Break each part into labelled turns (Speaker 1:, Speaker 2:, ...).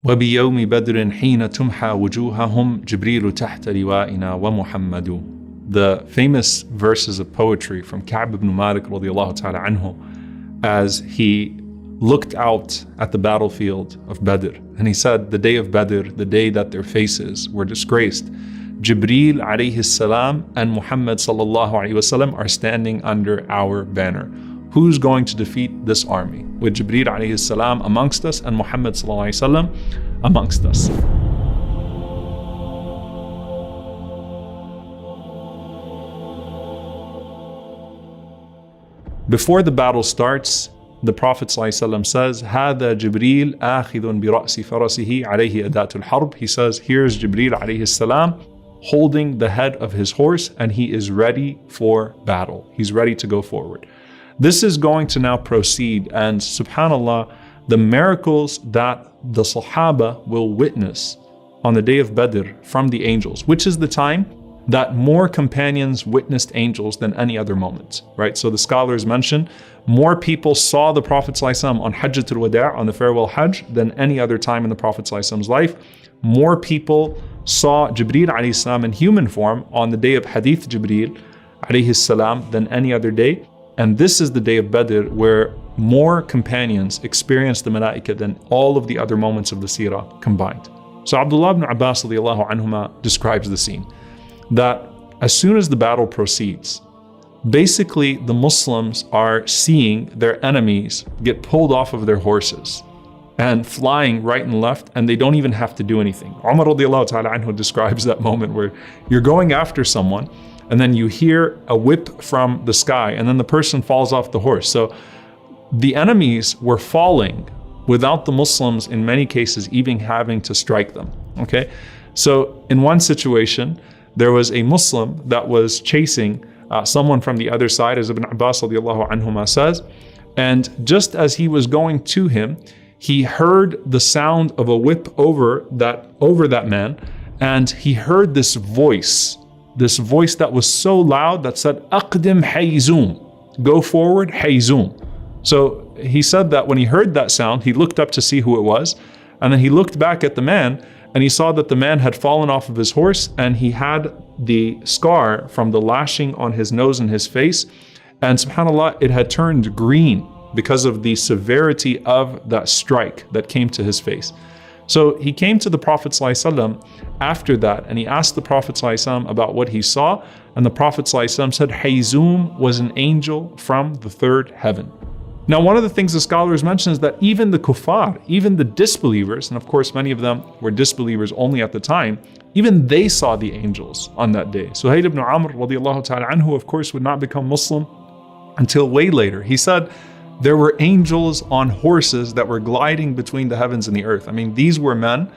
Speaker 1: وبيوم بدر حين تمحى وجوههم جبريل تحت لوائنا ومحمد. The famous verses of poetry from Ka'b ibn Malik radiallahu ta'ala anhu, as he looked out at the battlefield of Badr, and he said, the day of Badr, the day that their faces were disgraced, Jibreel alayhi salam and Muhammad sallallahu alayhi wasallam are standing under our banner. Who's going to defeat this army? With Jibreel alayhi salam amongst us and Muhammad sallallahu alayhi wasallam amongst us. Before the battle starts, the Prophet ﷺ says, هذا جبريل آخذ برأس فرسه عليه أداة الحرب. He says, here's Jibreel alayhi salam holding the head of his horse, and he is ready for battle. He's ready to go forward. This is going to now proceed, and subhanAllah, the miracles that the Sahaba will witness on the day of Badr from the angels, which is the time that more companions witnessed angels than any other moment, right? So the scholars mention more people saw the Prophet ﷺ on Hajjatul Wada', on the farewell Hajj, than any other time in the Prophet ﷺ's life. More people saw Jibreel alayhi salam in human form on the day of Hadith Jibreel alayhi salam than any other day. And this is the day of Badr where more companions experienced the Malaika than all of the other moments of the seerah combined. So Abdullah ibn Abbas radiallahu anhuma describes the scene, that as soon as the battle proceeds, basically the Muslims are seeing their enemies get pulled off of their horses and flying right and left, and they don't even have to do anything. Umar radiallahu ta'ala anhu describes that moment where you're going after someone and then you hear a whip from the sky and then the person falls off the horse. So the enemies were falling without the Muslims in many cases even having to strike them, okay? So in one situation, there was a Muslim that was chasing someone from the other side, as Ibn Abbas radiallahu anhuma says, and just as he was going to him, he heard the sound of a whip over that man, and he heard this voice that was so loud that said, "Aqdim hayzoom," go forward, hayzoom. So he said that when he heard that sound, he looked up to see who it was, and then he looked back at the man, and he saw that the man had fallen off of his horse, and he had the scar from the lashing on his nose and his face, and subhanAllah, it had turned green because of the severity of that strike that came to his face. So he came to the Prophet ﷺ after that, and he asked the Prophet ﷺ about what he saw, and the Prophet ﷺ said, Hayzoom was an angel from the third heaven. Now, one of the things the scholars mention is that even the kuffar, even the disbelievers, and of course many of them were disbelievers only at the time, even they saw the angels on that day. Suhail ibn Amr radiallahu ta'ala anhu, of course, would not become Muslim until way later. He said there were angels on horses that were gliding between the heavens and the earth. I mean, these were men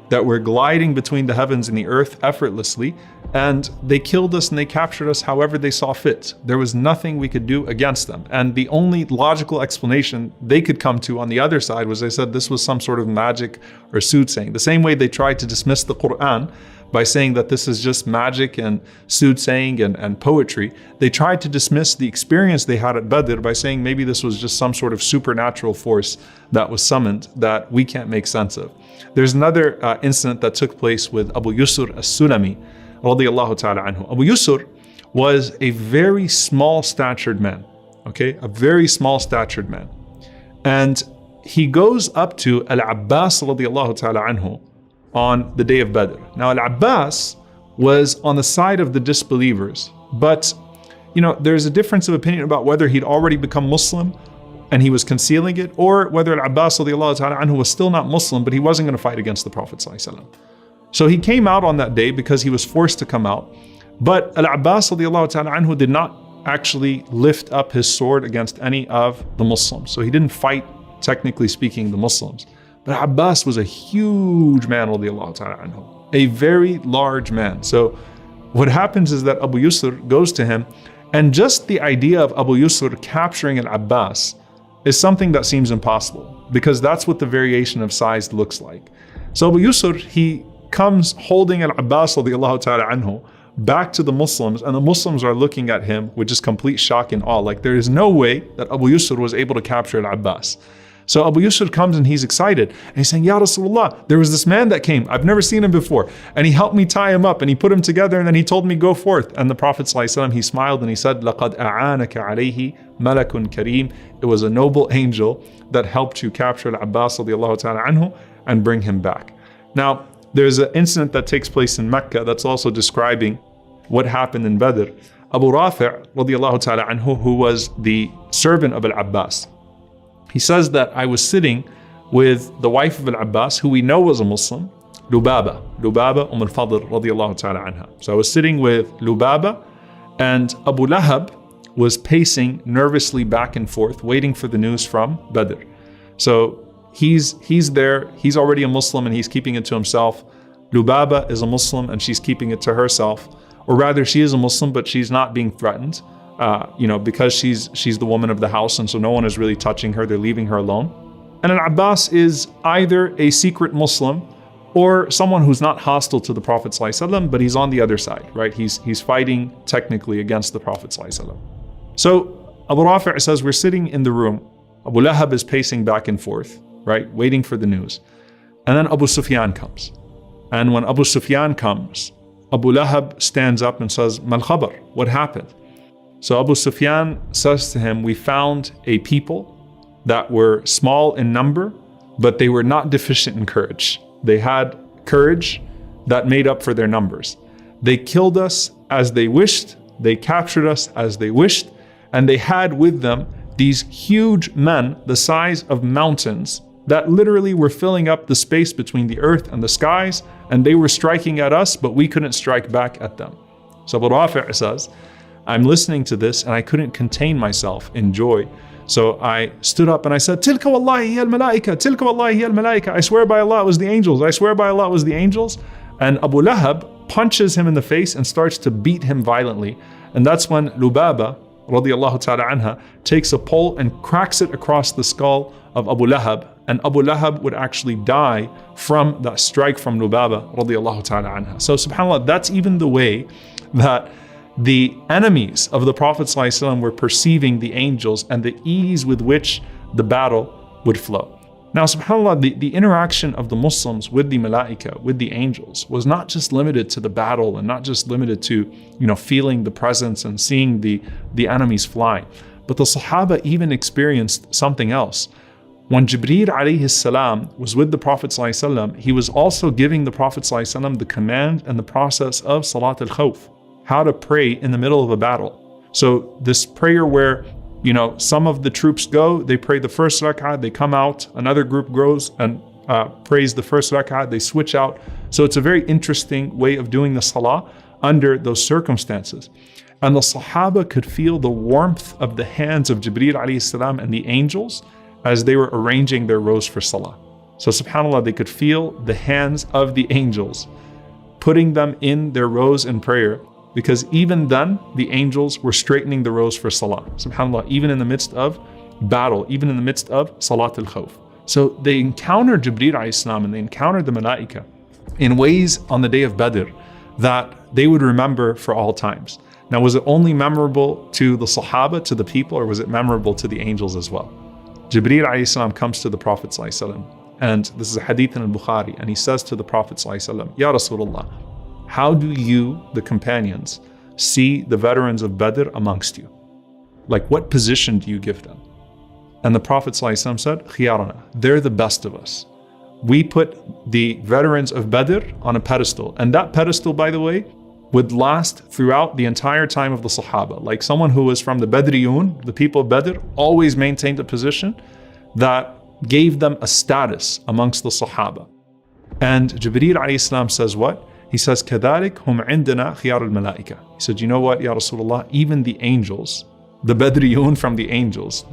Speaker 1: that were gliding between the heavens and the earth effortlessly, and they killed us and they captured us however they saw fit. There was nothing we could do against them. And the only logical explanation they could come to on the other side was they said this was some sort of magic or soothsaying. The same way they tried to dismiss the Quran by saying that this is just magic and soothsaying and poetry, they tried to dismiss the experience they had at Badr by saying maybe this was just some sort of supernatural force that was summoned that we can't make sense of. There's another incident that took place with Abu Yusr as-Sulami, radiyallahu ta'ala anhu. Abu Yusr was a very small statured man, okay? A very small statured man. And he goes up to Al-Abbas radiyallahu ta'ala anhu on the day of Badr. Now, Al-Abbas was on the side of the disbelievers, but there's a difference of opinion about whether he'd already become Muslim and he was concealing it, or whether Al-Abbas radiallahu ta'ala anhu was still not Muslim, but he wasn't going to fight against the Prophet sallallahu alaihi wasallam. So he came out on that day because he was forced to come out. But Al-Abbas radiallahu ta'ala anhu did not actually lift up his sword against any of the Muslims. So he didn't fight, technically speaking, the Muslims. But Abbas was a huge man, radiallahu ta'ala anhu, a very large man. So what happens is that Abu Yusr goes to him, and just the idea of Abu Yusr capturing Al-Abbas is something that seems impossible, because that's what the variation of size looks like. So Abu Yusr, he comes holding Al-Abbas radiallahu ta'ala anhu back to the Muslims, and the Muslims are looking at him with just complete shock and awe. Like, there is no way that Abu Yusr was able to capture Al-Abbas. So Abu Yusr comes and he's excited. And he's saying, Ya Rasulullah, there was this man that came. I've never seen him before. And he helped me tie him up and he put him together and then he told me, go forth. And the Prophet ﷺ, he smiled and he said, لَقَدْ أَعَانَكَ عَلَيْهِ مَلَكٌ كَرِيمٌ. It was a noble angel that helped you capture Al-Abbas radiallahu ta'ala anhu and bring him back. Now, there's an incident that takes place in Mecca that's also describing what happened in Badr. Abu Rafi' radiallahu ta'ala anhu, who was the servant of Al-Abbas, he says that I was sitting with the wife of Al-Abbas, who we know was a Muslim, Lubaba al-Fadl radiallahu ta'ala anha. So I was sitting with Lubaba, and Abu Lahab was pacing nervously back and forth, waiting for the news from Badr. So he's there, he's already a Muslim and he's keeping it to himself. Lubaba is a Muslim and she's keeping it to herself. Or rather, she is a Muslim, but she's not being threatened. Because she's the woman of the house, and so no one is really touching her, they're leaving her alone. And Al-Abbas is either a secret Muslim or someone who's not hostile to the Prophet ﷺ, but he's on the other side, right? He's fighting technically against the Prophet ﷺ. So Abu Rafi' says, we're sitting in the room. Abu Lahab is pacing back and forth, right? Waiting for the news. And then Abu Sufyan comes. And when Abu Sufyan comes, Abu Lahab stands up and says, Mal khabar, what happened? So Abu Sufyan says to him, we found a people that were small in number, but they were not deficient in courage. They had courage that made up for their numbers. They killed us as they wished, they captured us as they wished, and they had with them these huge men the size of mountains that literally were filling up the space between the earth and the skies, and they were striking at us, but we couldn't strike back at them. So Abu Rafi' says, I'm listening to this and I couldn't contain myself in joy. So I stood up and I said, Tilka wallahi hiya al-malaika, tilka wallahi hiya al-malaika. I swear by Allah it was the angels. I swear by Allah it was the angels. And Abu Lahab punches him in the face and starts to beat him violently. And that's when Lubaba, radiallahu ta'ala anha, takes a pole and cracks it across the skull of Abu Lahab. And Abu Lahab would actually die from that strike from Lubaba, radiallahu ta'ala anha. So subhanAllah, that's even the way that the enemies of the Prophet ﷺ were perceiving the angels and the ease with which the battle would flow. Now, subhanAllah, the interaction of the Muslims with the malaika, with the angels, was not just limited to the battle and not just limited to, feeling the presence and seeing the enemies fly. But the Sahaba even experienced something else. When Jibreel alayhi salam was with the Prophet ﷺ, he was also giving the Prophet ﷺ the command and the process of Salat al-Khawf, how to pray in the middle of a battle. So this prayer where, some of the troops go, they pray the first rak'ah, they come out, another group goes and prays the first rak'ah, they switch out. So it's a very interesting way of doing the salah under those circumstances. And the Sahaba could feel the warmth of the hands of Jibreel alayhi salam and the angels as they were arranging their rows for salah. So subhanAllah, they could feel the hands of the angels putting them in their rows in prayer, because even then, the angels were straightening the rows for salah. SubhanAllah, even in the midst of battle, even in the midst of Salat al-Khawf. So they encountered Jibreel alayhi salam and they encountered the Malaika in ways on the day of Badr that they would remember for all times. Now, was it only memorable to the Sahaba, to the people, or was it memorable to the angels as well? Jibreel alayhi salam comes to the Prophet sallallahu alaihi wasallam, and this is a hadith in al-Bukhari, and he says to the Prophet sallallahu alaihi wasallam, Ya Rasulullah, how do you, the companions, see the veterans of Badr amongst you? Like, what position do you give them? And the Prophet ﷺ said, Khiyarana, they're the best of us. We put the veterans of Badr on a pedestal. And that pedestal, by the way, would last throughout the entire time of the Sahaba. Like someone who was from the Badriyun, the people of Badr, always maintained a position that gave them a status amongst the Sahaba. And Jibreel ﷺ says what? He says, كَذَلِكَ هُمْ عِنْدَنَا خِيَارُ الْمَلَائِكَةِ. He said, you know what, Ya Rasulullah, even the angels, the Badriyun from the angels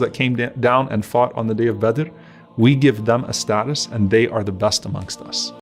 Speaker 1: that came down and fought on the day of Badr, we give them a status and they are the best amongst us.